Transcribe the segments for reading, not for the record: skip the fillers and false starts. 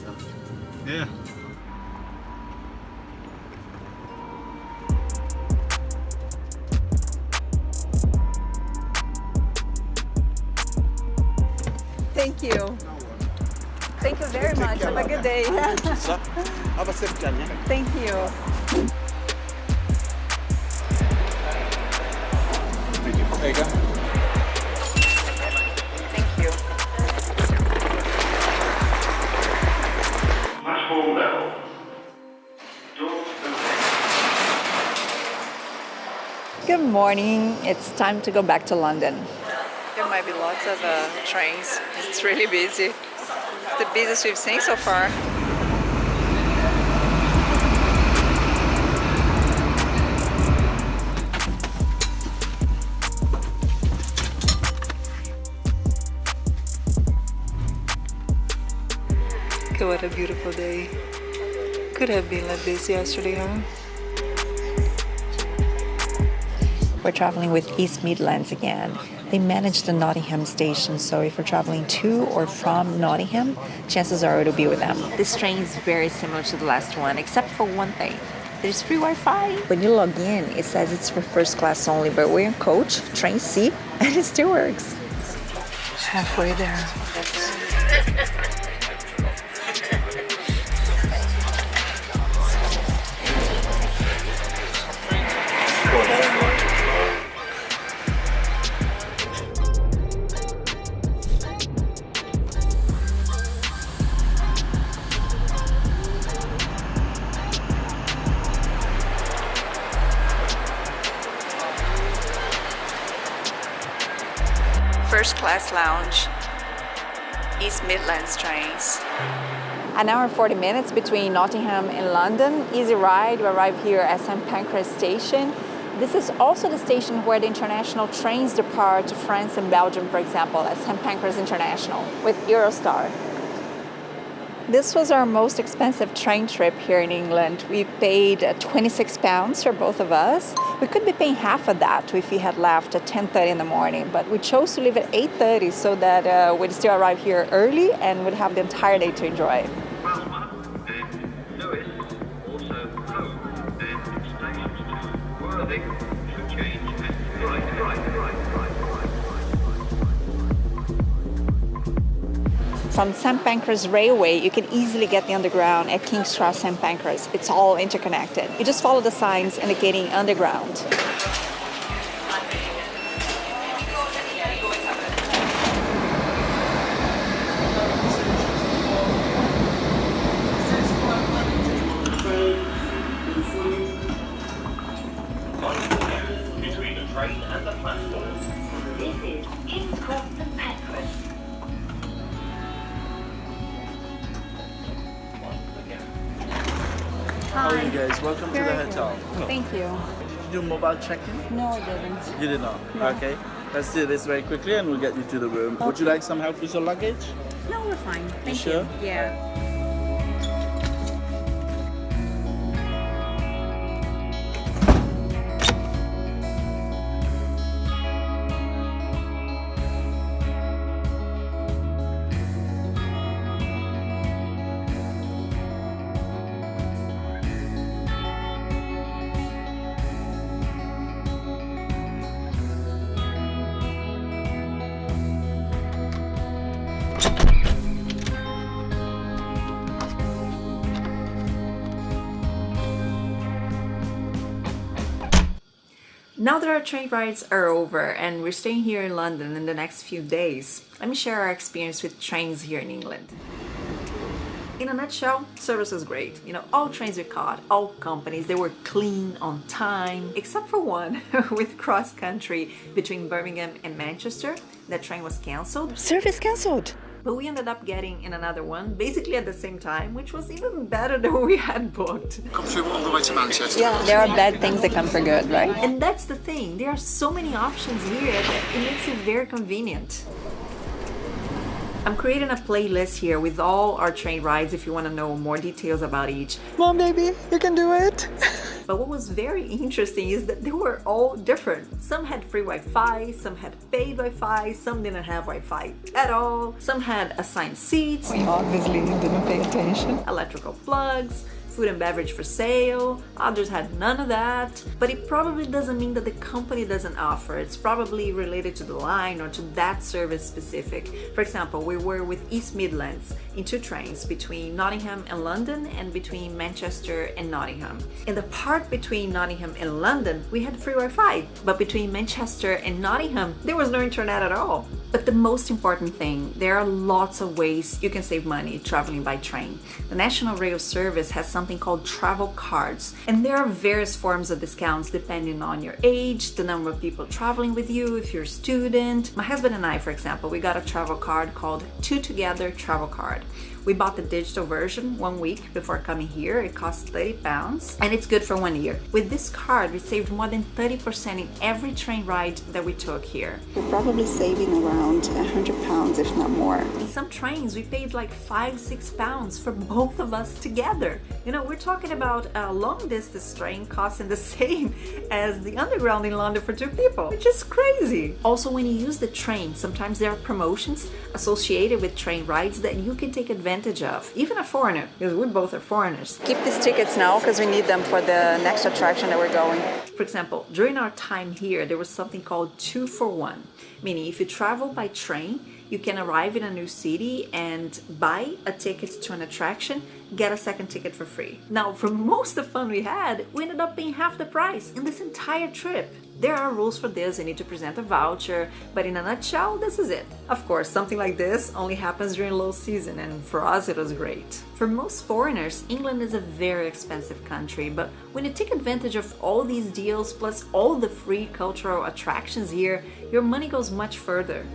So. Yeah. Thank you. Thank you very much. Have a good day. Have a sip, Jan, yeah? Thank you. There you go. Thank you. Platform level. Doors open. Good morning. It's time to go back to London. There might be lots of trains. It's really busy. It's the busiest we've seen so far. What a beautiful day. Could have been like this yesterday, huh? We're traveling with East Midlands again. They manage the Nottingham station, so if we're traveling to or from Nottingham, chances are it'll be with them. This train is very similar to the last one, except for one thing. There's free Wi-Fi. When you log in, it says it's for first class only, but we're in coach, train C, and it still works. Halfway there. First class lounge, East Midlands Trains. An hour and 40 minutes between Nottingham and London. Easy ride. We arrive here at St Pancras station. This is also the station where the international trains depart to France and Belgium, for example, at St Pancras International with Eurostar. This was our most expensive train trip here in England. We paid £26 for both of us. We could be paying half of that if we had left at 10:30 in the morning, but we chose to leave at 8:30 so that we'd still arrive here early and would have the entire day to enjoy. Lewis, also home, and stations to Worthing should change and right. From St Pancras Railway, you can easily get the underground at King's Cross St Pancras. It's all interconnected. You just follow the signs indicating underground. Between the train and the platform. This is King's Cross St Pancras. How are you guys? Welcome to the hotel. Thank you. Did you do mobile check-in? No, I didn't. You did not? Okay. Let's do this very quickly and we'll get you to the room. Would you like some help with your luggage? No, we're fine. Thank sure? you. Yeah. Now that our train rides are over and we're staying here in London in the next few days, let me share our experience with trains here in England. In a nutshell, service was great. You know, all trains we caught, all companies, they were clean, on time, except for one with cross-country between Birmingham and Manchester. That train was cancelled. Service cancelled! But we ended up getting in another one, basically at the same time, which was even better than we had booked. Come through all the way to Manchester. Yeah, there are bad things that come for good, right? And that's the thing. There are so many options here that it makes it very convenient. I'm creating a playlist here with all our train rides if you want to know more details about each. Mom, baby, you can do it. But what was very interesting is that they were all different. Some had free Wi-Fi, some had paid Wi-Fi, some didn't have Wi-Fi at all, some had assigned seats. We obviously didn't pay attention. Electrical plugs, food and beverage for sale, others had none of that. But it probably doesn't mean that the company doesn't offer. It's probably related to the line or to that service specific. For example, we were with East Midlands in 2 trains between Nottingham and London and between Manchester and Nottingham. In the part between Nottingham and London, we had free Wi-Fi, but between Manchester and Nottingham, there was no internet at all. But the most important thing, there are lots of ways you can save money traveling by train. The National Rail Service has something called travel cards, and there are various forms of discounts depending on your age, the number of people traveling with you, if you're a student. My husband and I, for example, we got a travel card called 2 Together Travel Card. We bought the digital version 1 week before coming here. It costs £30 and it's good for 1 year. With this card, we saved more than 30% in every train ride that we took here. We're probably saving around £100, if not more. In some trains, we paid like £5-6 for both of us together. You know, we're talking about a long distance train costing the same as the underground in London for 2 people, which is crazy. Also, when you use the train, sometimes there are promotions associated with train rides that you can take advantage of, even a foreigner, because we both are foreigners. Keep these tickets now because we need them for the next attraction that we're going. For example, during our time here, there was something called 2 for 1, meaning if you travel by train, you can arrive in a new city and buy a ticket to an attraction, get a second ticket for free. Now, for most of the fun we had, we ended up paying half the price in this entire trip. There are rules for this, you need to present a voucher, but in a nutshell, this is it. Of course, something like this only happens during low season, and for us it was great. For most foreigners, England is a very expensive country, but when you take advantage of all these deals plus all the free cultural attractions here, your money goes much further.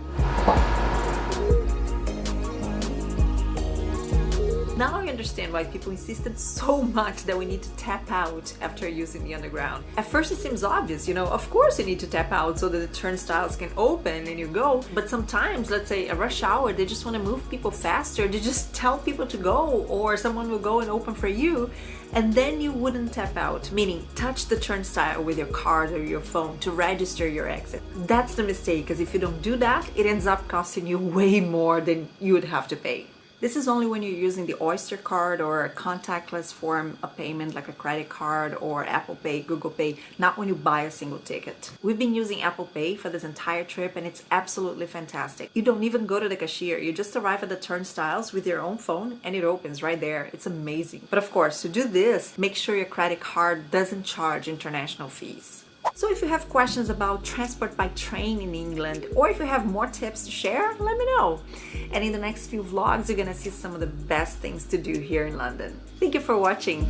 Now I understand why people insisted so much that we need to tap out after using the underground. At first it seems obvious, you know, of course you need to tap out so that the turnstiles can open and you go. But sometimes, let's say a rush hour, they just want to move people faster. They just tell people to go, or someone will go and open for you, and then you wouldn't tap out, meaning touch the turnstile with your card or your phone to register your exit. That's the mistake, because if you don't do that, it ends up costing you way more than you would have to pay. This is only when you're using the Oyster card or a contactless form of payment like a credit card or Apple Pay, Google Pay, not when you buy a single ticket. We've been using Apple Pay for this entire trip and it's absolutely fantastic. You don't even go to the cashier, you just arrive at the turnstiles with your own phone and it opens right there. It's amazing. But of course, to do this, make sure your credit card doesn't charge international fees. So if you have questions about transport by train in England, or if you have more tips to share, let me know. And in the next few vlogs, you're gonna see some of the best things to do here in London. Thank you for watching.